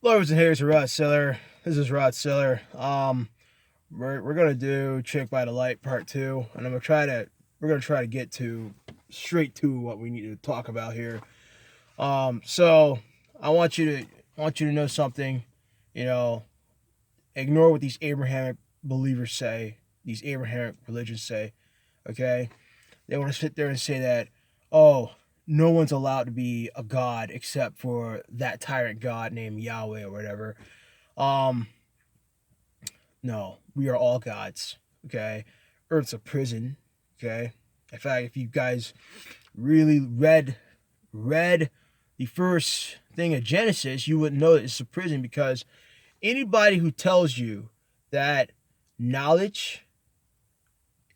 Lovers and haters of Rod Seller. This is Rod Seller. We're gonna do Trick by the Light Part 2, and we're gonna try to get to straight to what we need to talk about here. So I want you to know something. You know, ignore what these Abrahamic believers say, these Abrahamic religions say. Okay, they want to sit there and say that, oh, no one's allowed to be a god except for that tyrant god named Yahweh or whatever. Um, no, we are all gods. Okay, Earth's a prison. Okay, in fact, if you guys really read the first thing of Genesis, you wouldn't know that it's a prison, because anybody who tells you that knowledge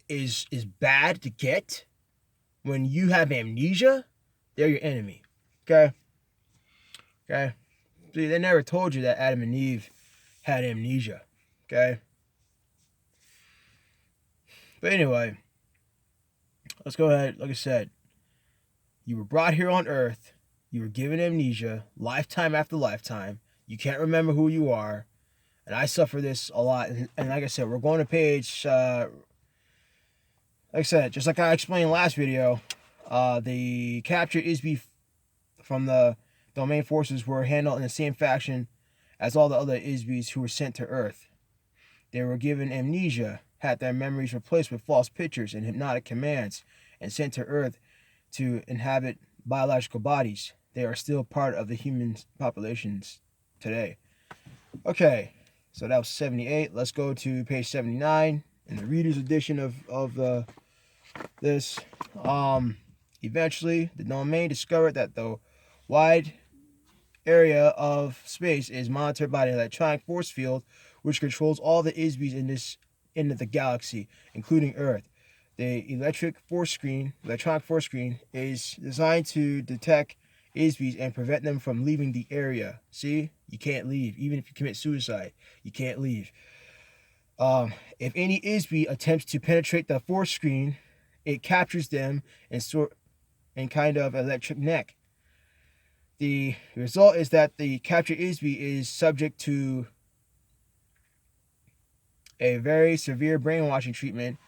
is bad to get when you have amnesia, they're your enemy. Okay? Okay? See, they never told you that Adam and Eve had amnesia. Okay? But anyway, let's go ahead. Like I said, you were brought here on Earth. You were given amnesia, lifetime after lifetime. You can't remember who you are. And I suffer this a lot. And like I said, we're going to page, like I said, just like I explained last video, the captured Isby from the domain forces were handled in the same fashion as all the other Isbys who were sent to Earth. They were given amnesia, had their memories replaced with false pictures and hypnotic commands, and sent to Earth to inhabit biological bodies. They are still part of the human populations today. Okay, so that was 78. Let's go to page 79 in the reader's edition of this. Eventually, the domain discovered that the wide area of space is monitored by the electronic force field, which controls all the Isbys in the galaxy, including Earth. The electronic force screen is designed to detect Isbys and prevent them from leaving the area. See, you can't leave, even if you commit suicide. You can't leave. If any Isby attempts to penetrate the force screen, it captures them in kind of electric neck. The result is that the captured Isby is subject to a very severe brainwashing treatment,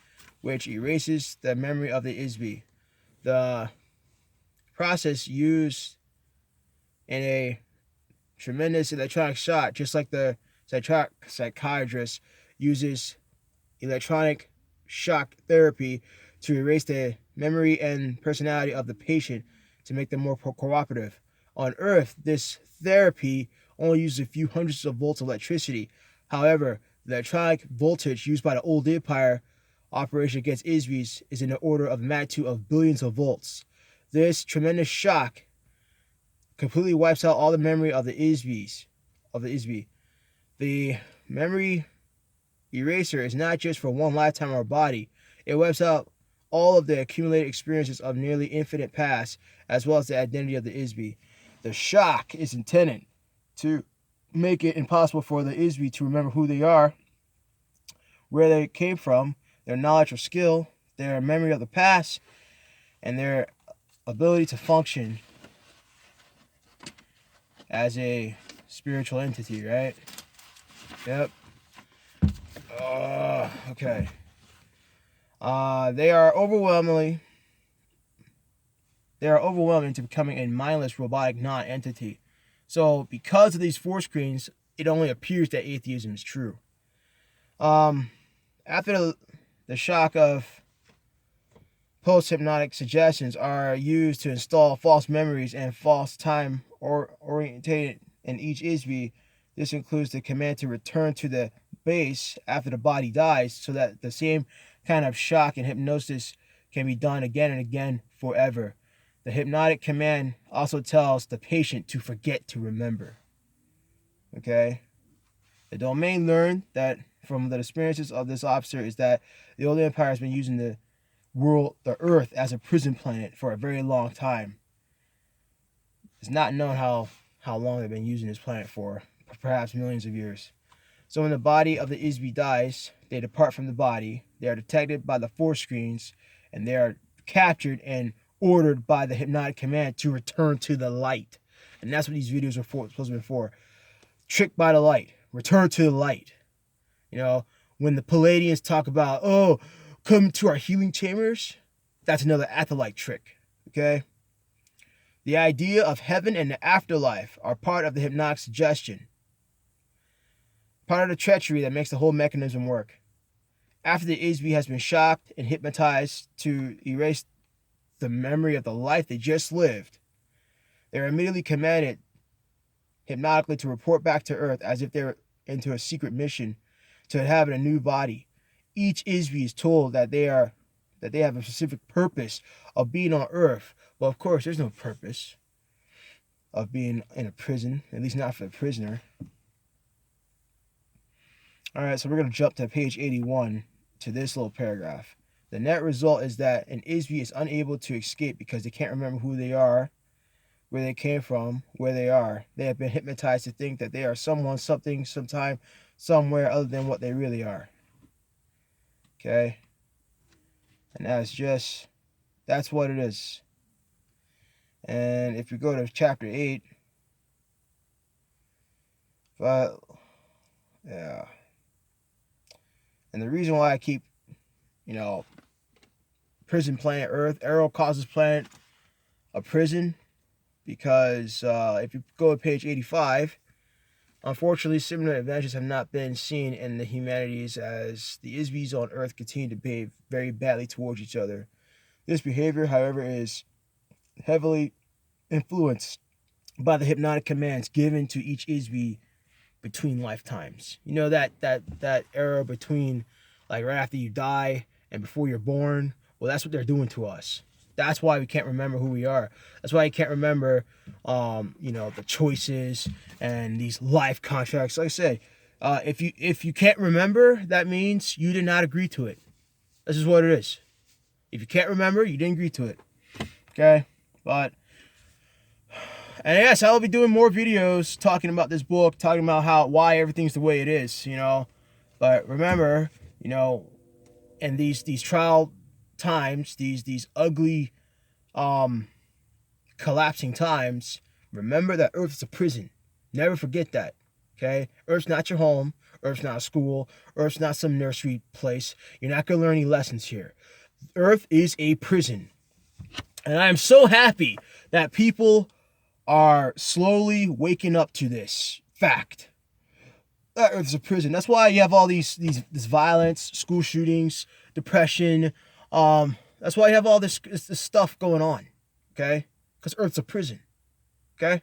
which erases the memory of the Isby. The process used in a tremendous electronic shock, just like the psychiatrist uses electronic shock therapy to erase the memory and personality of the patient to make them more cooperative. On Earth, this therapy only uses a few hundreds of volts of electricity. However, the electronic voltage used by the old Empire operation against Isbys is in the order of magnitude of billions of volts. This tremendous shock completely wipes out all the memory of the Isby. The memory eraser is not just for one lifetime of our body. It wipes out all of the accumulated experiences of nearly infinite past, as well as the identity of the Isby. The shock is intended to make it impossible for the Isby to remember who they are, where they came from, their knowledge or skill, their memory of the past, and their ability to function as a spiritual entity, right? Yep. Okay. They are overwhelming into becoming a mindless robotic non-entity. So because of these force screens, it only appears that atheism is true. After the shock of post-hypnotic suggestions are used to install false memories and false time orientated in each Isby. This includes the command to return to the base after the body dies, so that the same kind of shock and hypnosis can be done again and again forever. The hypnotic command also tells the patient to forget to remember. Okay? The domain learned that from the experiences of this officer is that the old Empire has been using the Earth, as a prison planet for a very long time. It's not known how long they've been using this planet for, perhaps millions of years. So when the body of the Isby dies, they depart from the body. They are detected by the force screens, and they are captured and ordered by the hypnotic command to return to the light. And that's what these videos are supposed to be for. tricked by the light. Return to the light. You know, when the Palladians talk about, oh, come to our healing chambers, that's another Atholite trick. Okay? The idea of heaven and the afterlife are part of the hypnotic suggestion. Part of the treachery that makes the whole mechanism work. After the ISB has been shocked and hypnotized to erase the memory of the life they just lived, they are immediately commanded hypnotically to report back to Earth as if they were into a secret mission to inhabit a new body. Each ISB is told that they have a specific purpose of being on Earth. Well, of course, there's no purpose of being in a prison, at least not for the prisoner. All right, so we're going to jump to page 81 to this little paragraph. The net result is that an ISB is unable to escape because they can't remember who they are, where they came from, where they are. They have been hypnotized to think that they are someone, something, sometime, somewhere other than what they really are. Okay? And that's what it is. And if we go to chapter 8, but yeah. And the reason why I keep, prison planet Earth, Arrow causes planet a prison, because if you go to page 85, unfortunately, similar adventures have not been seen in the humanities as the ISBs on Earth continue to behave very badly towards each other. This behavior, however, is heavily influenced by the hypnotic commands given to each ISB between lifetimes. You know, that era between, like, right after you die and before you're born. Well, that's what they're doing to us. That's why we can't remember who we are. That's why you can't remember, the choices and these life contracts. Like I said, if you can't remember, that means you did not agree to it. This is what it is. If you can't remember, you didn't agree to it. Okay? And yes, I'll be doing more videos talking about this book, talking about why everything's the way it is, But remember, in these trial times, these ugly, collapsing times, remember that Earth is a prison. Never forget that. Okay? Earth's not your home. Earth's not a school. Earth's not some nursery place. You're not going to learn any lessons here. Earth is a prison. And I am so happy that people are slowly waking up to this fact. That Earth is a prison. That's why you have all this violence, school shootings, depression. That's why you have all this stuff going on. Okay? Because Earth's a prison. Okay?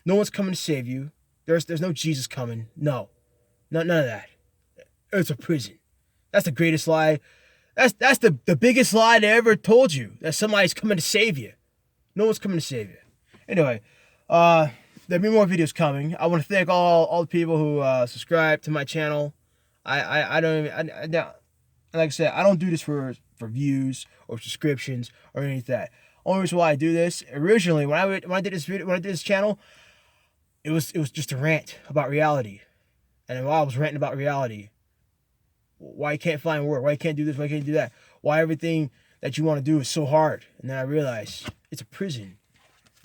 No one's coming to save you. There's no Jesus coming. No. None of that. Earth's a prison. That's the greatest lie. That's the biggest lie they ever told you. That somebody's coming to save you. No one's coming to save you. Anyway, there'll be more videos coming. I want to thank all the people who subscribe to my channel. I don't even, like I said, I don't do this for views or subscriptions or anything like that. Only reason why I do this, originally when I did this channel, it was just a rant about reality. And while I was ranting about reality, why you can't find work, why you can't do this, why you can't do that, why everything that you want to do is so hard. And then I realized it's a prison.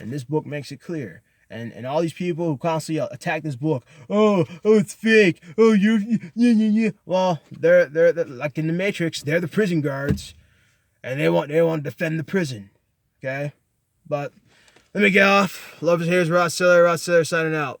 And this book makes it clear. And all these people who constantly attack this book, oh, it's fake, oh, yeah. Well, they're like in the Matrix, they're the prison guards, and they want to defend the prison, okay? But let me get off. Love is here, Rod Siller signing out.